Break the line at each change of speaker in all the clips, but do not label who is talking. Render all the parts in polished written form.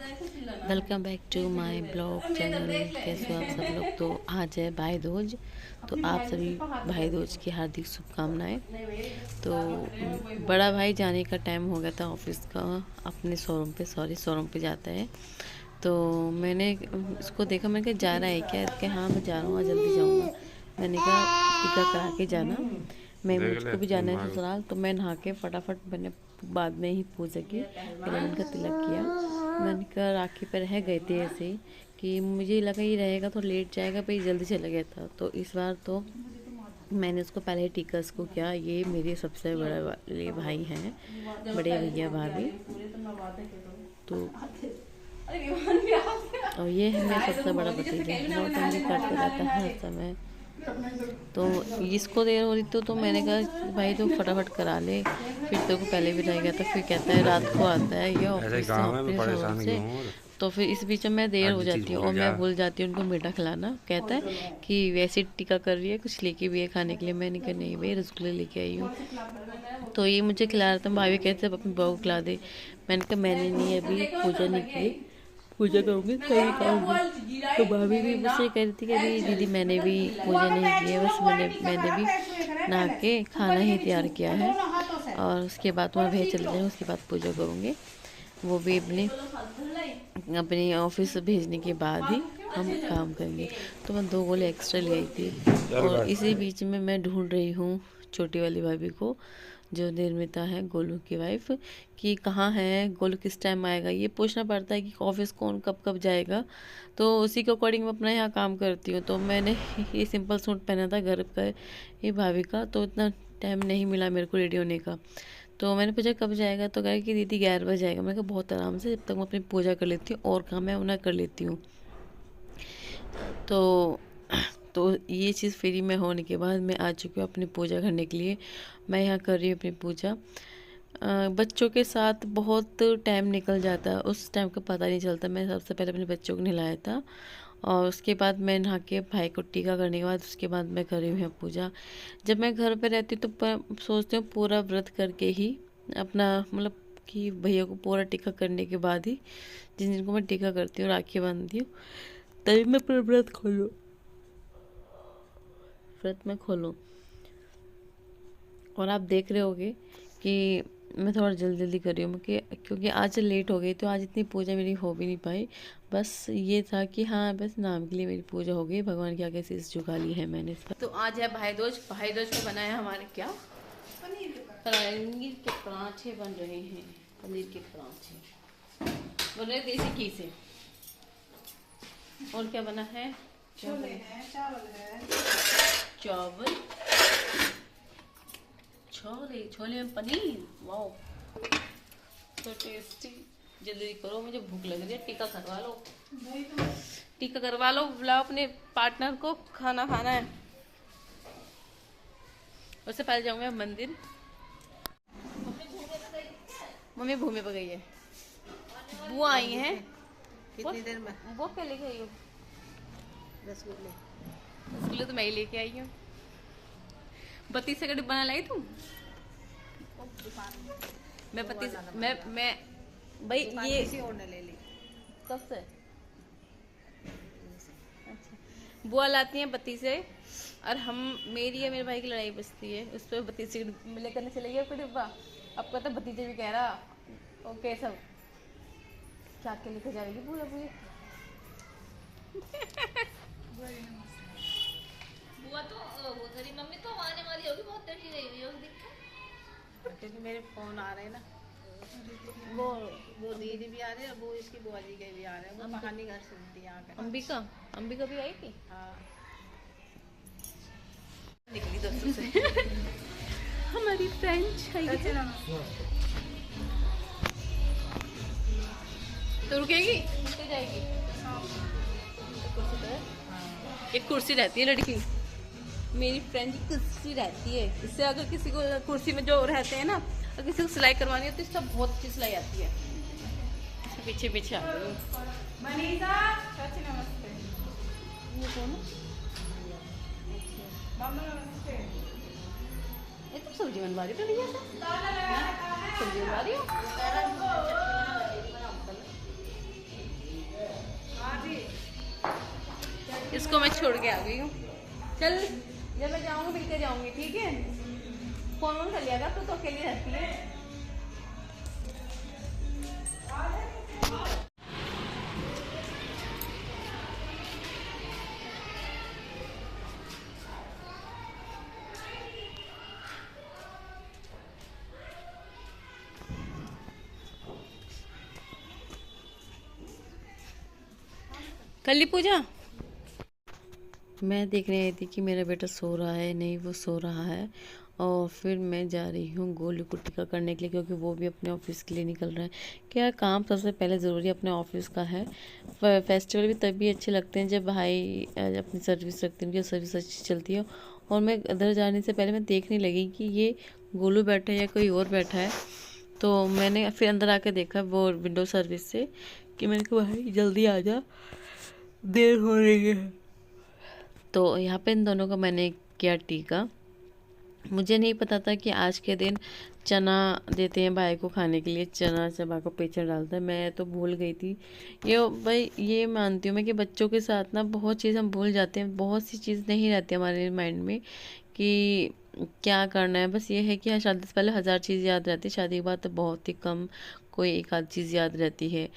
Welcome back to my blog channel. कैसे हो आप सब लोग। तो आज है भाई दूज, तो आप सभी भाई दूज की हार्दिक शुभकामनाएं। तो बड़ा भाई जाने का टाइम हो गया था ऑफिस का, अपने शोरूम पे जाता है। तो मैंने इसको देखा, मैंने कहा जा रहा है क्या, इसके हाँ मैं जा रहा हूँ, जल्दी जाऊँगा। मैंने कहा टीका करा के जाना, मैं मुझको भी जाना है ससुराल। तो मैं नहा के फटाफट, मैंने बाद में ही पूजा की, पहले मैंने उनका तिलक किया। मैंने कहा राखी पर रह गए थे ऐसे ही, कि मुझे लगा ये रहेगा तो लेट जाएगा, पर जल्दी चला गया था। तो इस बार तो मैंने उसको पहले ही टीका उसको किया। ये मेरे सबसे बड़े वाले भाई हैं, बड़े भैया भाभी। तो और ये है मेरा सबसे बड़ा भतीजा, नौटंकी करते रहता है हर समय। तो इसको देर हो रही तो मैंने कहा भाई तो फटाफट करा ले, फिर तेरे को पहले भी रह गया था। फिर कहता है रात को आता है ये ऑफिस से। तो फिर इस बीच में मैं देर हो जाती है और मैं भूल जाती हूँ उनको मीठा खिलाना। कहता है कि वैसे टीका कर रही है, कुछ लेके भी है खाने के लिए। मैंने कहा नहीं भाई, रसगुल्ले लेके आई हूँ। तो ये मुझे खिला रहा था, भाभी कहते अपनी बहू को खिला दे। मैंने कहा मैंने नहीं, अभी पूजा नहीं की, पूजा करूँगी तभी खाऊंगी। तो भाभी भी मुझसे कह रही थी कि अभी दीदी मैंने भी पूजा नहीं की है, बस मैंने भी नहा के खाना ही तैयार किया है, और उसके बाद वहाँ भेज चले जाएंगे, उसके बाद पूजा करूँगी। वो भी अपनी ऑफिस भेजने के बाद ही हम काम करेंगे। तो मैं 2 गोले एक्स्ट्रा ले आई थी। और इसी बीच में मैं ढूंढ रही हूँ छोटी वाली भाभी को, जो निर्मिता है गोलू की वाइफ, कि कहाँ है गोलू, किस टाइम आएगा। ये पूछना पड़ता है कि ऑफिस कौन कब कब जाएगा, तो उसी के अकॉर्डिंग मैं अपना यहाँ काम करती हूँ। तो मैंने ये सिंपल सूट पहना था घर का, ये भाभी का, तो इतना टाइम नहीं मिला मेरे को रेडी होने का। तो मैंने पूछा कब जाएगा, तो कहा कि दीदी 11 बजे जाएगा। मैंने कहा बहुत आराम से, जब तक मैं अपनी पूजा कर लेती हूँ और काम है उन्हें कर लेती हूँ। तो ये चीज़ फ्री में होने के बाद मैं आ चुकी हूँ अपनी पूजा करने के लिए। मैं यहाँ कर रही हूँ अपनी पूजा। बच्चों के साथ बहुत टाइम निकल जाता है, उस टाइम का पता नहीं चलता। मैं सबसे पहले अपने बच्चों को नहलाया था, और उसके बाद मैं नहा के भाई को टीका करने के बाद उसके बाद मैं कर रही हूँ पूजा। जब मैं घर पर रहती हूँ तो सोचती हूँ पूरा व्रत करके ही अपना, मतलब कि भैया को पूरा टीका करने के बाद ही, जिन जिनको मैं टीका करती हूँ, राखी बांधती हूँ, तभी मैं अपना व्रत में खोलूँ। और आप देख रहे होगे कि मैं थोड़ा जल्दी कर रही हूँ, क्योंकि आज लेट हो गई, तो आज इतनी पूजा मेरी हो भी नहीं पाई। बस ये था कि हाँ, बस नाम के लिए मेरी पूजा हो गई, भगवान के आगे शीश झुका ली है मैंने इसका। तो आज है भाई दूज। भाई दूज को बनाया हमारे क्या, पनीर के पराठे बन रहे हैं। पनीर के पराठे बन रहे देसी घी से। और क्या बना है, छोले हैं, चावल है, चावल, छोले में पनीर, वाओ तो टेस्टी। जल्दी करो, मुझे भूख लग रही है। टीका करवा लो, टीका करवा लो, बुलाओ अपने पार्टनर को, खाना खाना है। उससे पहले जाऊंगा मंदिर। मम्मी भूमि पर गई है, बुआ आई है। कितनी देर में वो क्या लेके आई हो? रसगुल्ले तो मैं ही लेके आई हूँ। 32 का डिब्बा लाई तुम? मैं 32 मैं भाई ये ले ली कब से। अच्छा, बुआ लाती हैं 32 से, और हम मेरी या मेरे भाई की लड़ाई बचती है, उस पर 32 लेकर चले गए कोई डिब्बा। अब कहता भतीजे भी कह रहा ओके सब क्या के लेकर जाएगी बुआ बुआ। बुआ तो वो तेरी मम्मी तो आने वाली होगी, बहुत देर की गई हुई होगी, क्योंकि मेरे फोन आ रहे हैं ना। वो दीदी भी आ रही है, वो इसकी बुआ जी के भी आ रहे हैं। वो कहानी घर सुनती है आकर। अंबिका भी आई थी। हाँ, निकली दोस्तों से। हमारी फ्रेंड तो रुकेगी, रुक जाएगी। एक कुर्सी रहती है लड़की, मेरी फ्रेंड की कुर्सी रहती है। इससे अगर किसी को कुर्सी में जो रहते हैं ना, और किसी को सिलाई करवानी है तो इसका बहुत अच्छी सिलाई आती है। पीछे पीछे आ गई मनीषा, नमस्ते। ये कौन है? ये तुम सब्जी बनवा रही हो भैया से? सब्जी बनवा रही हो? इसको मैं छोड़ के आ गई हूँ। चल जब मैं जाऊँगी मिल के जाऊँगी, ठीक है? फोन वोन कर लिया तू तो अकेली रहती है। कर ली पूजा? मैं देखने आई थी कि मेरा बेटा सो रहा है, नहीं वो सो रहा है। और फिर मैं जा रही हूँ गोलू को टीका करने के लिए, क्योंकि वो भी अपने ऑफिस के लिए निकल रहा है। क्या काम सबसे पहले ज़रूरी अपने ऑफिस का है। फेस्टिवल भी तभी अच्छे लगते हैं जब भाई अपनी सर्विस रखते हैं, उनकी सर्विस अच्छी चलती है। और मैं इधर जाने से पहले मैं देखने लगी कि ये गोलू बैठा है या कोई और बैठा है। तो मैंने फिर अंदर आके देखा वो विंडो सर्विस से, कि मैंने कहा भाई जल्दी आ जा, देर हो रही है। तो यहाँ पे इन दोनों का मैंने किया टीका। मुझे नहीं पता था कि आज के दिन चना देते हैं भाई को खाने के लिए, चना चबा को पेचर डालता है, मैं तो भूल गई थी। ये भाई ये मानती हूँ मैं कि बच्चों के साथ ना बहुत चीज़ हम भूल जाते हैं, बहुत सी चीज़ नहीं रहती हमारे माइंड में कि क्या करना है। बस ये है कि हाँ, शादी से पहले 1000 चीज़ याद रहती है, शादी के बाद तो बहुत ही कम कोई एक आध चीज़ याद रहती है।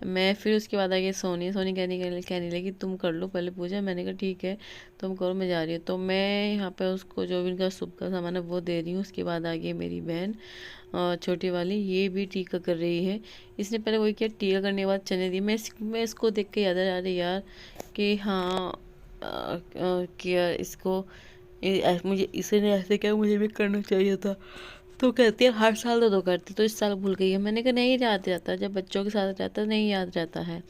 मैं फिर उसके बाद आगे सोनी सोनी कहने लगी तुम कर लो पहले पूजा। मैंने कहा ठीक है तुम करो, मैं जा रही हूँ। तो मैं यहाँ पे उसको जो भी इनका सुबह का सामान है वो दे रही हूँ। उसके बाद आगे मेरी बहन छोटी वाली, ये भी टीका कर रही है। इसने पहले वही किया, टीका करने के बाद चने दी। मैं इसको देख के याद आ रही यार कि हाँ क्या इसको मुझे इसे ने ऐसे क्या, मुझे भी करना चाहिए था। तो कहती है हर साल तो करती, तो इस साल भूल गई है। मैंने कहा नहीं याद रहता, जब बच्चों के साथ रहता नहीं याद रहता है।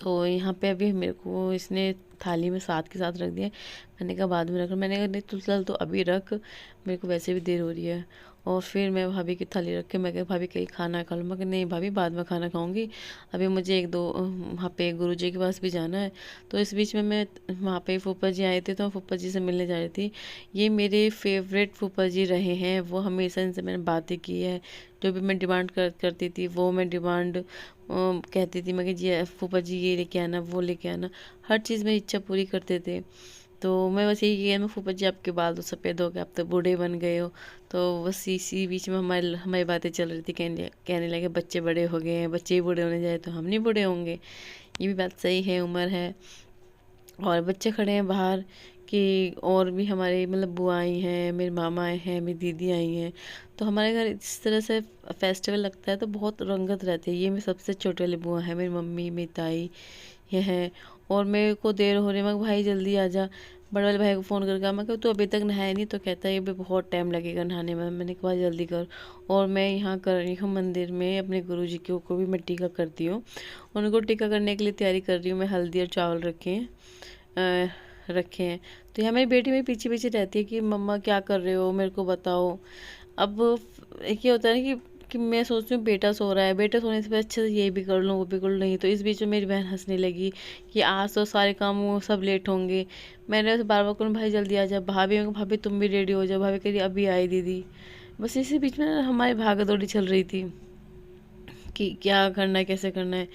तो यहाँ पे अभी मेरे को इसने थाली में साथ के साथ रख दिया। मैंने कहा बाद में रख, मैंने कहा नहीं तू चल तो अभी रख, मेरे को वैसे भी देर हो रही है। और फिर मैं भाभी की थाली रख के मैं कहा भाभी कहीं खाना खा लो। मैं कहा नहीं भाभी बाद में खाना खाऊंगी, अभी मुझे एक दो वहाँ पे गुरु जी के पास भी जाना है। तो इस बीच में मैं वहाँ पे फूफा जी आए थे, तो फूफा जी से मिलने जा रही थी। ये मेरे फेवरेट फूफा जी रहे हैं, वो हमेशा इनसे मैंने बातें की है। जो भी मैं डिमांड करती थी वो मैं डिमांड कहती थी मैं कि जी फूफा जी ये लेके आना वो लेके आना, हर चीज़ मेरी इच्छा पूरी करते थे। तो मैं बस यही किया, मैं फूफा जी आपके बाल तो सफ़ेद हो गए, आप तो बूढ़े बन गए हो। तो बस इसी बीच में हमारी हमारी बातें चल रही थी। कहने लगे बच्चे बड़े हो गए हैं, बच्चे ही बूढ़े होने जाए तो हम नहीं बूढ़े होंगे। ये भी बात सही है, उम्र है। और बच्चे खड़े हैं बाहर कि और भी हमारे मतलब बुआ आई हैं, मेरे मामा आए हैं, मेरी दीदी आई हैं। तो हमारे घर इस तरह से फेस्टिवल लगता है तो बहुत रंगत रहती है। ये मेरी सबसे छोटी वाली बुआ है, मेरी मम्मी मेरी ताई ये हैं। और मेरे को देर हो रही है, मैं भाई जल्दी आ जा। बड़े वाले भाई को फ़ोन करके मैं कहूँ तू अभी तक नहाया नहीं, तो कहता है ये भी बहुत टाइम लगेगा नहाने में। मैंने कहा जल्दी कर। और मैं यहाँ कर रही हूँ मंदिर में अपने गुरुजी को भी मैं टीका करती हूँ। उनको टीका करने के लिए तैयारी कर रही हूँ। मैं हल्दी और चावल रखे हैं। तो यहाँ मेरी बेटी मेरे पीछे पीछे रहती है कि मम्मा क्या कर रहे हो, मेरे को बताओ। अब एक ये होता है ना कि मैं सोचती हूँ बेटा सो रहा है, बेटा सोने से अच्छे से ये भी कर लूँ वो भी कर लूँ, नहीं। तो इस बीच में मेरी बहन हंसने लगी कि आज तो सारे काम वो सब लेट होंगे। मैंने उसे बार बार कहूँ भाई जल्दी आ जा। भाभी भाभी तुम भी रेडी हो जाओ, भाभी कह रही अभी आई दीदी। बस इसी बीच में ना हमारी भागा दौड़ी चल रही थी कि क्या करना है कैसे करना है।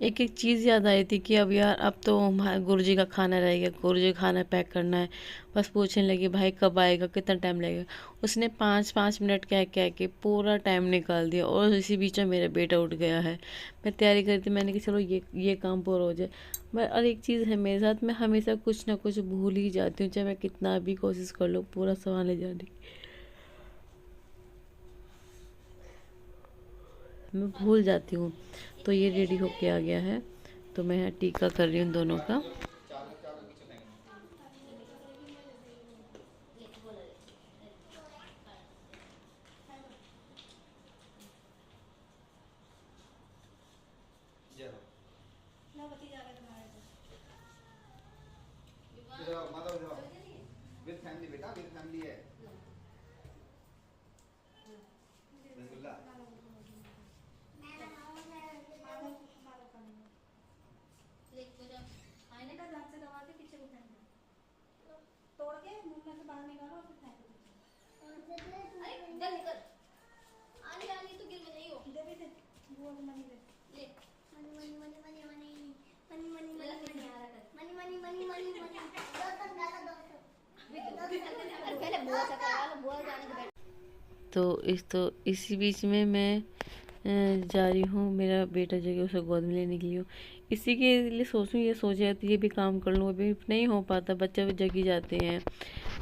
एक एक चीज़ याद आई थी कि अब यार अब तो गुरु जी का खाना रहेगा, गुरु जी का खाना पैक करना है। बस पूछने लगी भाई कब आएगा, कितना टाइम लगेगा। उसने 5-5 मिनट कह के पूरा टाइम निकाल दिया। और इसी बीच में मेरा बेटा उठ गया है। मैं तैयारी करी थी, मैंने कहा चलो ये काम पूरा हो जाए। मैं और एक चीज़ है मेरे साथ, मैं हमेशा कुछ ना कुछ भूल ही जाती हूँ, चाहे मैं कितना भी कोशिश कर लूँ पूरा सामान ले जाने की, मैं भूल जाती हूँ। तो ये रेडी होके आ गया है, तो मैं यहाँ टीका कर रही हूँ दोनों का।
विद फैमिली बेटा, विद फैमिली है। रसगुल्ला आईने का दांत से दबा के पीछे को फेंकना, तोड़ के मुंह में से बाहर निकालो और फिर फेंको पीछे। अरे जल्दी कर, आली आली तो गिर में नहीं हो। दे भी दे, वो मनी दे ले। Money money money money money money money money money money money money money
तो इसी बीच में मैं जा रही हूँ, मेरा बेटा जो है उसे गोद में लेने के लिए। इसी के लिए सोचूं, ये सोच जाती ये भी काम कर लूँ, अभी नहीं हो पाता, बच्चे भी जगी जाते हैं।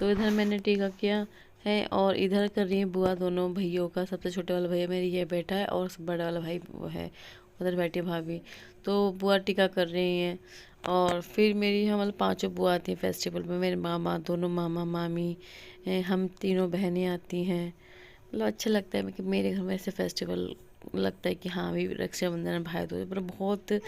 तो इधर मैंने टीका किया है और इधर कर रही है बुआ दोनों भैयों का। सबसे छोटे वाला भैया मेरे ये बैठा है और बड़ा वाला भाई वो है उधर बैठे भाभी। तो बुआ टीका कर रही हैं और फिर मेरी हम मतलब 5 बुआ आती हैं फेस्टिवल में। मेरे मामा, दोनों मामा मामी, हम तीनों बहनें आती हैं। मतलब अच्छा लगता है कि मेरे घर में ऐसे फेस्टिवल लगता है कि हाँ अभी रक्षाबंधन भाई दूज, पर बहुत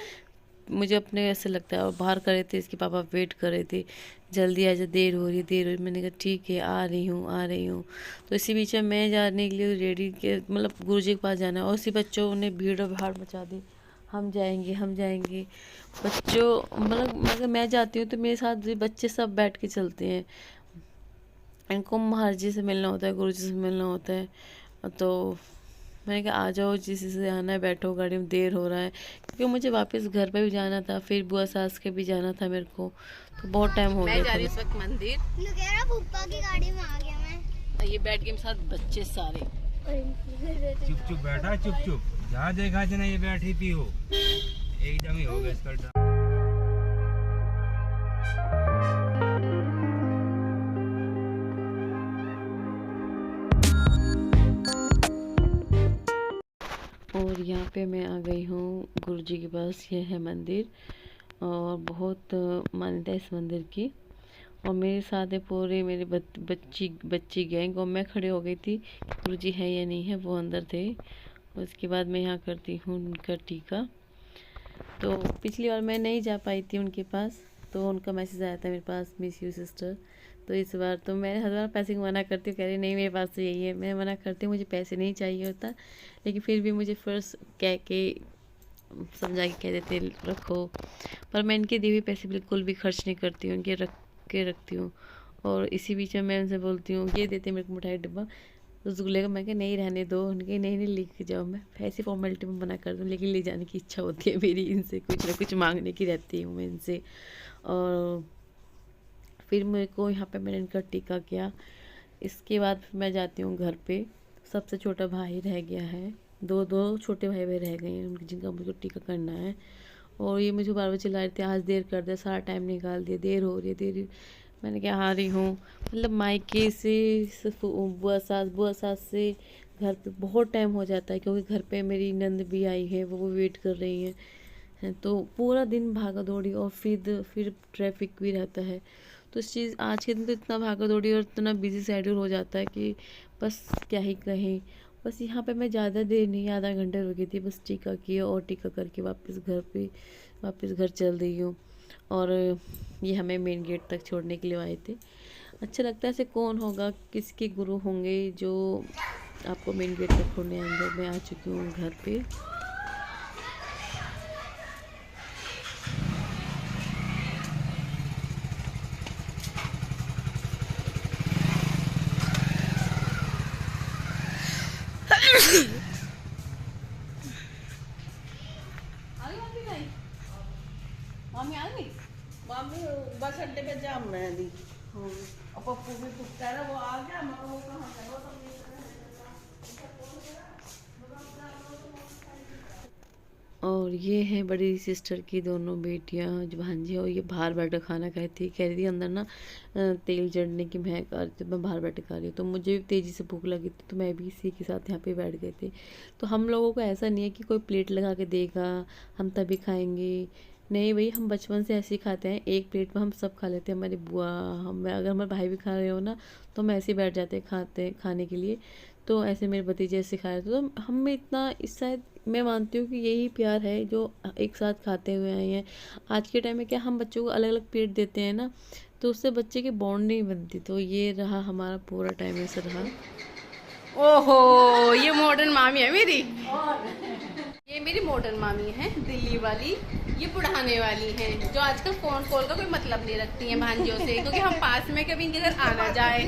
मुझे अपने ऐसे लगता है। और बाहर कर रहे थे, इसके पापा वेट कर रहे थे, जल्दी आ जा, देर हो रही है देर हो रही है। मैंने कहा ठीक है आ रही हूँ आ रही हूँ। तो इसी बीच में मैं जाने के लिए रेडी के मतलब गुरुजी के पास जाना है और उसी बच्चों ने भीड़ और भाड़ मचा दी, हम जाएंगे हम जाएंगे। बच्चों मतलब अगर मैं जाती हूँ तो मेरे साथ बच्चे सब बैठ के चलते हैं। इनको महाराज जी से मिलना होता है, गुरु जी से मिलना होता है। तो मैंने कहा आ जाओ, जिस से आना है बैठो, गाड़ी में देर हो रहा है, क्योंकि मुझे वापस घर पे भी जाना था, फिर बुआ सास के भी जाना था मेरे को, तो बहुत टाइम हो गया था। इस वक्त मंदिर
भूपा की गाड़ी में आ गया मैं।
ये बैठ के साथ बच्चे सारे
चुप चुप बैठा, चुप चुप जहाँ देखा जना ये बैठी थी हो, एकदम ही हो गया इसका।
और यहाँ पे मैं आ गई हूँ गुरुजी के पास। ये है मंदिर और बहुत मान्यता है इस मंदिर की। और मेरे साथ है पूरे मेरे बच्ची गैंग, और मैं खड़े हो गई थी गुरुजी है या नहीं है, वो अंदर थे। उसके बाद मैं यहाँ करती हूँ उनका टीका। तो पिछली बार मैं नहीं जा पाई थी उनके पास, तो उनका मैसेज आया था मेरे पास, मिस यू सिस्टर। तो इस बार तो मैं हर बार पैसे की मना करती हूँ, कह रही नहीं मेरे पास तो यही है। मैं मना करती हूँ, मुझे पैसे नहीं चाहिए होता, लेकिन फिर भी मुझे फर्स्ट कह के समझा के कह देते रखो। पर मैं इनके दिए हुए पैसे बिल्कुल भी खर्च नहीं करती हूँ, इनके रख के रखती हूँ। और इसी बीच में मैं उनसे बोलती हूँ, ये देते मेरे को मिठाई डिब्बा रसगुल्ले का। मैं कहा नहीं रहने दो, उनके नहीं नहीं लेके जाओ। मैं ऐसी फॉर्मेलिटी में मना कर दूँ, लेकिन ले जाने की इच्छा होती है मेरी, इनसे कुछ ना कुछ मांगने की रहती हूँ मैं इनसे। और फिर मेरे को यहाँ पे मैंने इनका टीका किया। इसके बाद फिर मैं जाती हूँ घर पे। सबसे छोटा भाई रह गया है, दो छोटे भाई रह गए हैं उनके, जिनका मुझे टीका करना है। और ये मुझे बार बार चिल्ला रहे थे आज देर कर दे, सारा टाइम निकाल दिया, देर हो रही है देर। मैंने क्या आ रही हूँ, मतलब मायके से बुआ सास से घर पे बहुत टाइम हो जाता है, क्योंकि घर पे मेरी नंद भी आई है, वो वेट कर रही हैं। तो पूरा दिन भागा दौड़ी और फिर ट्रैफिक भी रहता है। तो इस चीज़ आज के दिन तो इतना भागा दौड़ी और इतना बिजी शेड्यूल हो जाता है कि बस क्या ही कहें। बस यहाँ पे मैं ज़्यादा देर नहीं, आधा घंटा रुकी थी, बस टीका किया और टीका करके वापस घर चल रही हूँ। और ये हमें मेन गेट तक छोड़ने के लिए आए थे। अच्छा लगता है, ऐसे कौन होगा, किसके गुरु होंगे जो आपको मेन गेट तक छोड़ने आएंगे। मैं आ चुकी हूँ घर पे।
मामी बस अड्डे पे जाम रहे दी और पप्पू भी पुकता है, वो आ गया मगर वो कहाँ है, वो तो
और ये है बड़ी सिस्टर की दोनों बेटियां जो भांजी, और ये बाहर बैठ कर खाना खाई थी। कह रही थी अंदर ना तेल जड़ने की महक आ रही थी, मैं बाहर बैठ खा रही हूँ। तो मुझे तेज़ी से भूख लगी थी, तो मैं भी इसी के साथ यहाँ पे बैठ गए थे। तो हम लोगों को ऐसा नहीं है कि कोई प्लेट लगा के देगा हम तभी खाएंगे, नहीं भाई, हम बचपन से ऐसे ही खाते हैं, एक प्लेट में हम सब खा लेते हैं। हमारी बुआ, हम, अगर हमारे भाई भी खा रहे हो ना तो हम ऐसे ही बैठ जाते हैं खाने के लिए। तो ऐसे मेरे भतीजे ऐसे खा रहे थे, तो हम में इतना इस शायद मैं मानती हूँ कि यही प्यार है जो एक साथ खाते हुए आए हैं। आज के टाइम में क्या हम बच्चों को अलग अलग प्लेट देते हैं ना, तो उससे बच्चे की बॉन्ड नहीं बनती। तो ये रहा हमारा पूरा टाइम ऐसा रहा।
ओहो, ये मॉडर्न मामी है मेरी, ये मेरी मॉडर्न मामी है दिल्ली वाली। ये बुढ़ाने वाली हैं जो आजकल फोन कॉल का कोई मतलब नहीं रखती हैं भांजियों से, क्योंकि हम पास में कभी इनके घर आना जाए।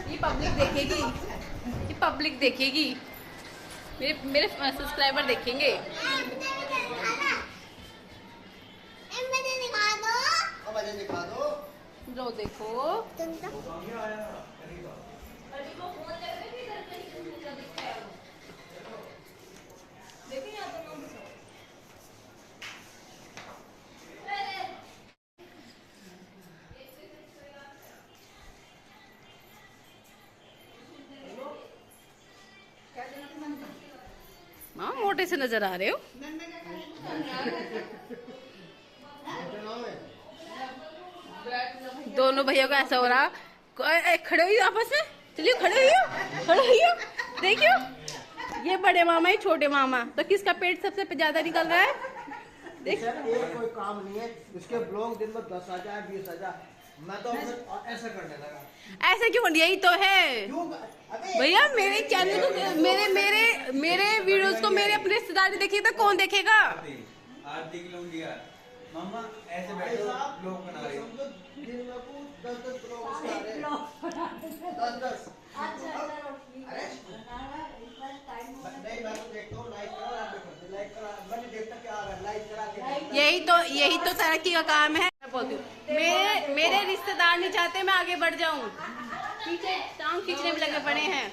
ये पब्लिक देखेगी, मेरे सब्सक्राइबर देखेंगे। लो देखो, छोटे से नजर आ रहे हो। दोनों भैया को ऐसा हो रहा, खड़े हुई आपस में, चलिए खड़े हुई हो। देखियो ये बड़े मामा ही छोटे मामा, तो किसका पेट सबसे ज्यादा निकल रहा है? देख
ये कोई काम नहीं है, इसके ब्लॉग दिन में 10,000 20,000, मैं तो ऐसा करने लगा।
ऐसा क्यों? यही तो है भैया, मेरे चैनल को, मेरे वीडियोस को मेरे अपने रिश्तेदार देखेगा तो कौन देखेगा?
आरती की लौंडिया मामा ऐसे बैठो, ब्लॉग बना रहे हो।
दिन में 10 ब्लॉग बना रहे हैं, 10। नहीं, मैं तो देखता हूँ, लाइक करो, आप देखो, लाइक करो, मैंने देखता क्या आ रहा है, लाइक करा के।
यही तो तरक्की का काम है। मेरे रिश्तेदार नहीं चाहते मैं आगे बढ़ जाऊं, पीछे टांग खींचने में लगे पड़े हैं।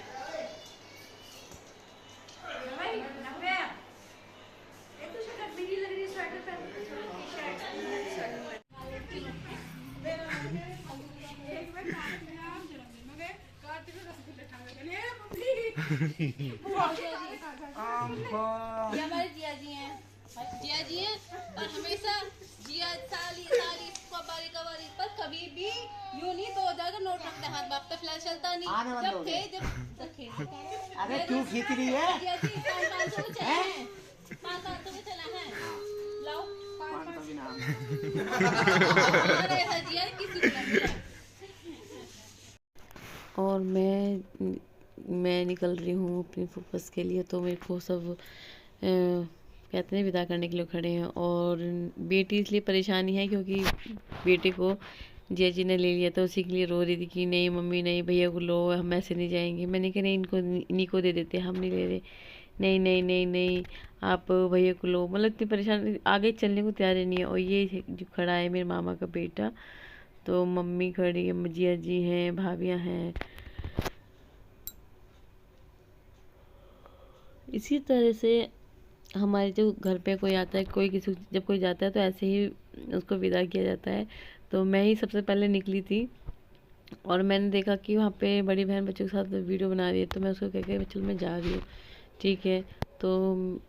ये हमारे जिया जी हैं और हमेशा जिया साली कबारी पर कभी भी यूं नहीं 2000 का नोट रखते हाथ बाप, तो फिलहाल चलता नहीं। जब थे
अरे क्यों खींच रही है?
जिया जी 500 को चला है, 500 को चला है, लाओ 500 अरे ऐसा जिया किसी को नहीं है।
और मैं निकल रही हूँ अपनी फूफस के लिए, तो मेरे को सब कहते हैं विदा करने के लिए खड़े हैं। और बेटी इसलिए परेशानी है क्योंकि बेटे को जिया जी ने ले लिया था, उसी के लिए रो रही थी कि नहीं मम्मी नहीं, भैया को लो, हम ऐसे नहीं जाएंगे। मैंने कहा नहीं, इन्हीं को दे देते, हम नहीं ले रहे। नहीं नहीं नहीं नहीं, आप भैया को लो। मतलब इतनी परेशान, आगे चलने को तैयार नहीं है। और ये जो खड़ा है मेरे मामा का बेटा, तो मम्मी खड़ी है, जिया जी हैं, भाभियाँ हैं। इसी तरह से हमारे जो घर पे कोई आता है, जब कोई जाता है तो ऐसे ही उसको विदा किया जाता है। तो मैं ही सबसे पहले निकली थी और मैंने देखा कि वहाँ पे बड़ी बहन बच्चों के साथ वीडियो बना रही है, तो मैं उसको कह के चल मैं जा रही हूँ, ठीक है। तो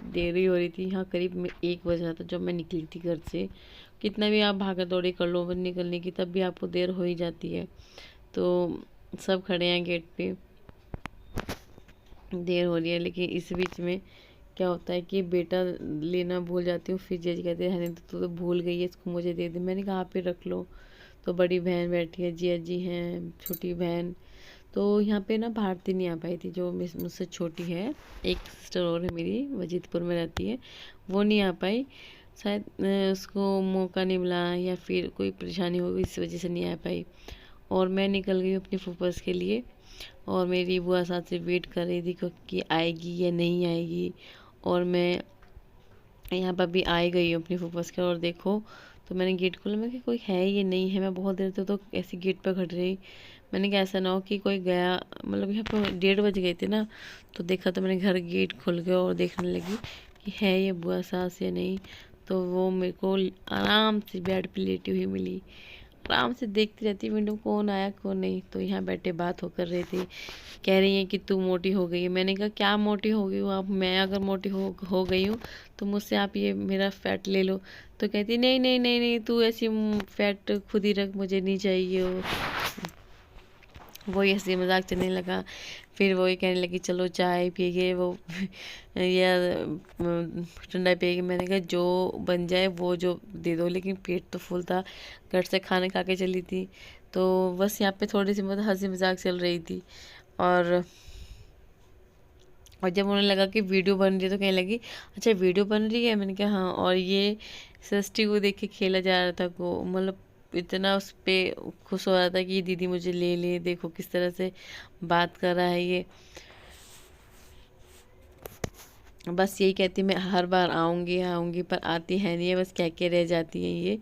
देरी हो रही थी, यहाँ करीब 1 बज रहा था जब मैं निकली थी घर से। कितना भी आप भागा दौड़ी कर लो निकलने की, तब भी आपको देर हो ही जाती है। तो सब खड़े हैं गेट पे, देर हो रही है। लेकिन इस बीच में क्या होता है कि बेटा लेना भूल जाती हूँ, फिर जज कहते हैं तो भूल गई है, इसको मुझे दे दे। मैंने कहा आप पे रख लो। तो बड़ी बहन बैठी है, जिया जी हैं, छोटी बहन। तो यहाँ पे ना भारती नहीं आ पाई थी, जो मुझसे छोटी है। एक सिस्टर और है मेरी, वजीदपुर में रहती है, वो नहीं आ पाई। शायद उसको मौका नहीं मिला या फिर कोई परेशानी हो गई, इस वजह से नहीं आ पाई। और मैं निकल गई अपनी फूफस के लिए, और मेरी बुआ साथ से वेट कर रही थी कि आएगी या नहीं आएगी। और मैं यहाँ पर भी आ गई हूँ अपनी फूफस के। और देखो, तो मैंने गेट खोला, मैं कि कोई है ये नहीं है। मैं बहुत देर से तो ऐसी गेट पर खड़ी रही, मैंने कहा ऐसा ना हो कि कोई गया। मतलब यहाँ पर 1:30 बज गए थे ना, तो देखा तो मैंने घर गेट खोल गया और देखने लगी कि है ये बुआ सास या नहीं। तो वो मेरे को आराम से बेड पर लेटी हुई मिली, आराम से देखती रहती विंडो, कौन आया कौन नहीं। तो यहाँ बैठे बात होकर रहे थे, कह रही हैं कि तू मोटी हो गई है। मैंने कहा क्या मोटी हो गई हूँ आप? मैं अगर मोटी हो गई हूँ तो मुझसे आप ये मेरा फ़ैट ले लो। तो कहती नहीं नहीं नहीं नहीं, तू ऐसी फ़ैट खुद ही रख, मुझे नहीं चाहिए हो। वही हंसी मजाक चलने लगा। फिर वही कहने लगी चलो चाय पिएगे वो या ठंडा पिएगी। मैंने कहा जो बन जाए वो जो दे दो, लेकिन पेट तो फुल था, घर से खाने खा के चली थी। तो बस यहाँ पे थोड़ी सी मतलब हंसी मजाक चल रही थी। और जब उन्हें लगा कि वीडियो बन रही है तो कहने लगी अच्छा वीडियो बन रही है। मैंने कहा हाँ। और ये षष्ठी को देख के खेला जा रहा था को, मतलब इतना उस पर खुश हो रहा था कि दीदी मुझे ले ले, देखो किस तरह से बात कर रहा है ये। बस यही कहती मैं हर बार आऊँगी, पर आती है नहीं है, बस कह के रह जाती है ये।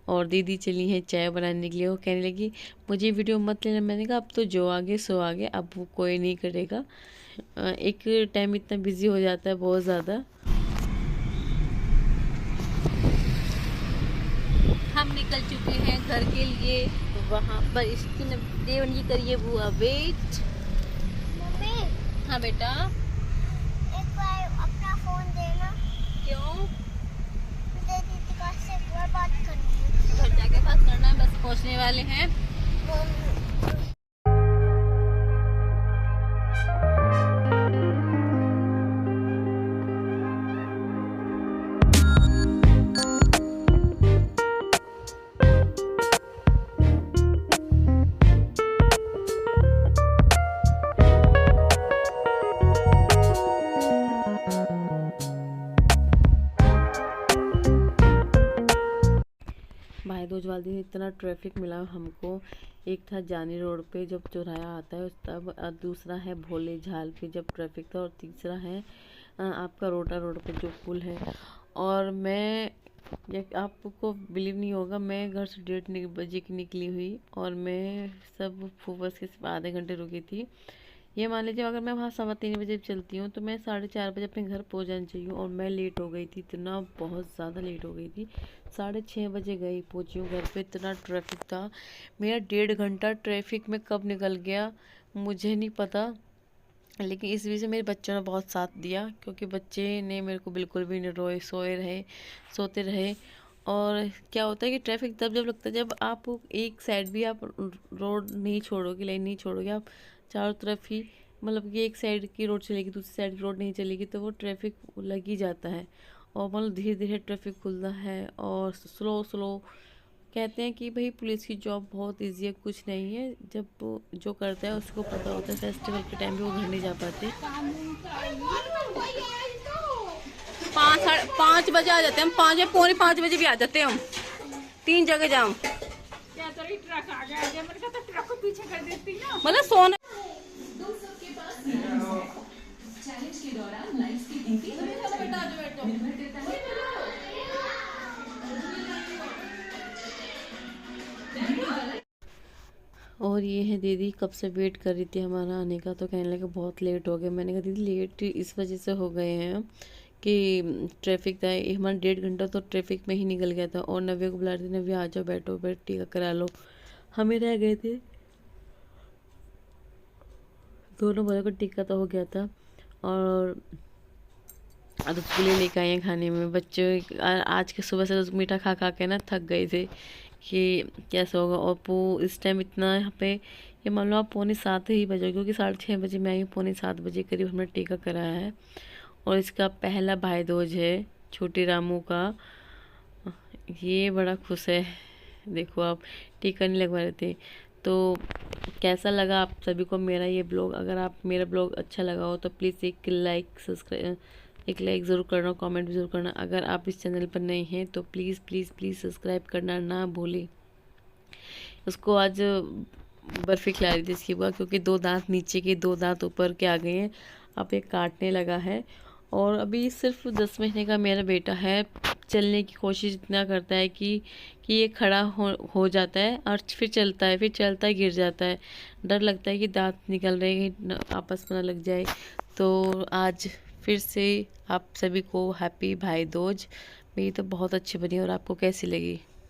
और दीदी चली हैं चाय बनाने के लिए। वो कहने लगी मुझे वीडियो मत लेना। मैंने कहा अब तो जो आगे सो आगे, अब वो कोई नहीं करेगा। एक टाइम इतना बिजी हो जाता है बहुत ज़्यादा। हम निकल चुके हैं घर के लिए, वहाँ पर इसकी देवन की करिए बुआ वेट।
मम्मी
हाँ बेटा,
एक बार अपना
पहुंचने वाले हैं।
भाई दूज वाले दिन इतना ट्रैफिक मिला हमको। एक था जानी रोड पे जब चौराहा आता है तब, दूसरा है भोले झाल पे जब ट्रैफिक था, और तीसरा है आपका रोटा रोड पे जो पुल है। और मैं, आपको बिलीव नहीं होगा, मैं घर से 1:30 बजे की निकली हुई और मैं सब फूफस के सिर्फ आधे घंटे रुकी थी। ये मान लीजिए अगर मैं वहाँ 3:15 बजे चलती हूँ तो मैं 4:30 बजे अपने घर पहुँच जानी चाहिए, और मैं लेट हो गई थी, इतना बहुत ज़्यादा लेट हो गई थी। 6:30 बजे गई, पहुँची हूँ घर पे, इतना ट्रैफिक था। मेरा 1.5 घंटा ट्रैफिक में कब निकल गया मुझे नहीं पता। लेकिन इस वजह से मेरे बच्चों ने बहुत साथ दिया, क्योंकि बच्चे ने मेरे को बिल्कुल भी नहीं रोए, सोते रहे। और क्या होता है कि ट्रैफिक तब जब लगता है जब आप एक साइड भी आप रोड नहीं छोड़ोगे, लाइन नहीं छोड़ोगे, आप चारों तरफ ही, मतलब कि एक साइड की रोड चलेगी दूसरी साइड की रोड नहीं चलेगी, तो वो ट्रैफिक लग ही जाता है। और मतलब धीरे धीरे ट्रैफिक खुलता है और स्लो कहते हैं कि भाई पुलिस की जॉब बहुत इजी है, कुछ नहीं है। जब वो जो करता है उसको पता होता है, फेस्टिवल के टाइम पे वो घर नहीं जा पाते।
5 बजे आ जाते हैं हम, 5 या पौने 5 बजे भी आ जाते हैं हम, 3 जगह जाम। मतलब सोना
और ये है दीदी, कब से वेट कर रही थी हमारा आने का, तो कहने लगे बहुत लेट हो गए। मैंने कहा दीदी लेट इस वजह से हो गए हैं कि ट्रैफिक था, हमारा 1.5 घंटा तो ट्रैफिक में ही निकल गया था। और नव्या को बुला रही थी, नव्या आ जाओ, बैठो, टीका करा लो। हमें रह गए थे, दोनों बच्चों को टीका तो हो गया था। और रसगुल्ले लेके आए हैं खाने में। बच्चे आज के सुबह से मीठा खा खा के ना थक गए थे कि कैसे होगा। और इस टाइम इतना यहाँ पे, ये मान लो आप 6:45 ही बजे, क्योंकि 6:30 बजे मैं आई हूँ, 6:45 बजे करीब हमने टीका कराया है। और इसका पहला भाई दूज है छोटे रामू का। ये बड़ा खुश है, देखो आप, टीका नहीं लगवा रहे थे। तो कैसा लगा आप सभी को मेरा ये ब्लॉग? अगर आप मेरा ब्लॉग अच्छा लगा हो तो प्लीज़ एक लाइक ज़रूर करना, कमेंट भी ज़रूर करना। अगर आप इस चैनल पर नए हैं तो प्लीज़ प्लीज़ प्लीज़ सब्सक्राइब करना ना भूलें। उसको आज बर्फ़ी खिला रही थी इसकी बुआ, क्योंकि 2 दांत नीचे के 2 दांत ऊपर के आ गए हैं, अब एक काटने लगा है। और अभी सिर्फ 10 महीने का मेरा बेटा है, चलने की कोशिश इतना करता है कि ये खड़ा हो जाता है और फिर चलता है, गिर जाता है। डर लगता है कि दांत निकल रहे हैं, आपस में ना लग जाए। तो आज फिर से आप सभी को हैप्पी भाई दूज। मेरी तो बहुत अच्छी बनी, और आपको कैसी लगी?